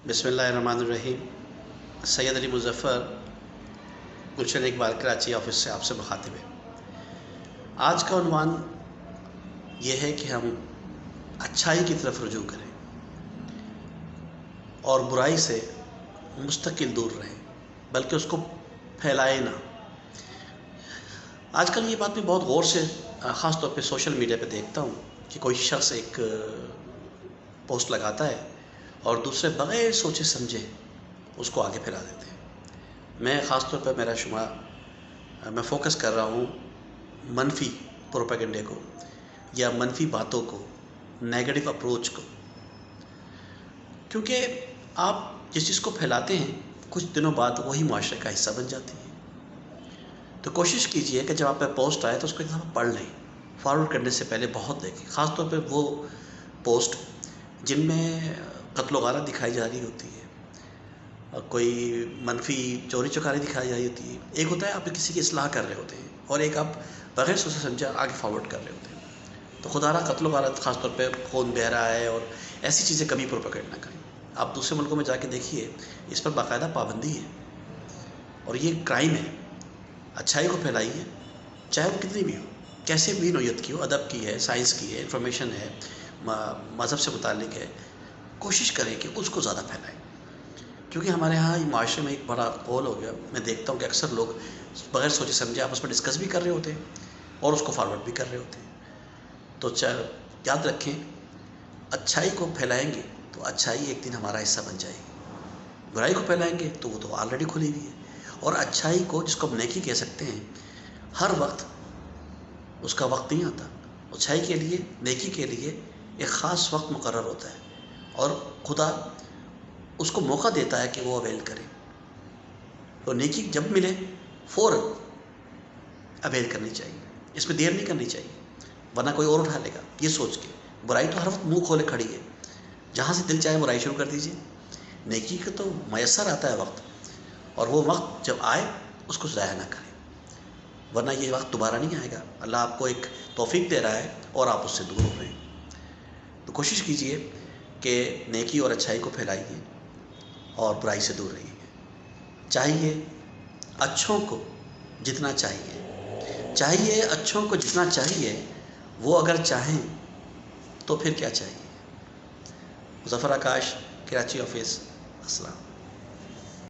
بسم اللہ الرحمن الرحیم۔ سید علی مظفر، گلشن اقبال کراچی آفس سے آپ سے مخاطب ہے۔ آج کا عنوان یہ ہے کہ ہم اچھائی کی طرف رجوع کریں اور برائی سے مستقل دور رہیں، بلکہ اس کو پھیلائے نہ۔ آج کل یہ بات میں بہت غور سے خاص طور پہ سوشل میڈیا پہ دیکھتا ہوں کہ کوئی شخص ایک پوسٹ لگاتا ہے اور دوسرے بغیر سوچے سمجھے اس کو آگے پھیلا دیتے ہیں۔ میں خاص طور پر میں فوکس کر رہا ہوں منفی پروپیگنڈے کو یا منفی باتوں کو، نیگیٹو اپروچ کو، کیونکہ آپ جس چیز کو پھیلاتے ہیں کچھ دنوں بعد وہی معاشرے کا حصہ بن جاتی ہے۔ تو کوشش کیجئے کہ جب آپ پہ پوسٹ آئے تو اس کو ایک دفعہ پڑھ لیں، فارورڈ کرنے سے پہلے بہت دیکھیں، خاص طور پہ وہ پوسٹ جن میں قتل و غارت دکھائی جا رہی ہوتی ہے اور کوئی منفی چوری چکاری دکھائی جا رہی ہوتی ہے۔ ایک ہوتا ہے آپ کسی کی اصلاح کر رہے ہوتے ہیں اور ایک آپ بغیر سوچے سمجھے آگے فارورڈ کر رہے ہوتے ہیں۔ تو خدا رہا قتل و غارت، خاص طور پہ خون بہہ رہا ہے اور ایسی چیزیں کبھی پروپیگنڈ نہ کریں۔ آپ دوسرے ملکوں میں جا کے دیکھیے، اس پر باقاعدہ پابندی ہے اور یہ کرائم ہے۔ اچھائی کو پھیلائیے، چاہے وہ کتنی بھی ہو، کیسے بھی نوعیت کی ہو، ادب کی ہے، سائنس کی ہے، انفارمیشن ہے، مذہب سے متعلق ہے، کوشش کریں کہ اس کو زیادہ پھیلائیں۔ کیونکہ ہمارے ہاں معاشرے میں ایک بڑا قول ہو گیا، میں دیکھتا ہوں کہ اکثر لوگ بغیر سوچے سمجھے آپس میں ڈسکس بھی کر رہے ہوتے ہیں اور اس کو فارورڈ بھی کر رہے ہوتے ہیں۔ تو یاد رکھیں، اچھائی کو پھیلائیں گے تو اچھائی ایک دن ہمارا حصہ بن جائے گی، برائی کو پھیلائیں گے تو وہ تو آلریڈی کھلی ہوئی ہے۔ اور اچھائی کو، جس کو ہم نیکی کہہ سکتے ہیں، ہر وقت اس کا وقت نہیں آتا۔ اچھائی کے لیے، نیکی کے لیے ایک خاص وقت مقرر ہوتا ہے اور خدا اس کو موقع دیتا ہے کہ وہ اویل کرے۔ تو نیکی جب ملے فوراً اویل کرنی چاہیے، اس میں دیر نہیں کرنی چاہیے، ورنہ کوئی اور اٹھا لے گا یہ سوچ کے۔ برائی تو ہر وقت منہ کھولے کھڑی ہے، جہاں سے دل چاہے برائی شروع کر دیجیے۔ نیکی کا تو میسر آتا ہے وقت، اور وہ وقت جب آئے اس کو ضائع نہ کریں، ورنہ یہ وقت دوبارہ نہیں آئے گا۔ اللہ آپ کو ایک توفیق دے رہا ہے اور آپ اس سے دور ہو رہے ہیں۔ تو کوشش کیجئے کہ نیکی اور اچھائی کو پھیلائیے اور برائی سے دور رہیے۔ چاہیے اچھوں کو جتنا چاہیے وہ اگر چاہیں تو پھر کیا چاہیے۔ مظفر آکاش، کراچی آفس، السلام۔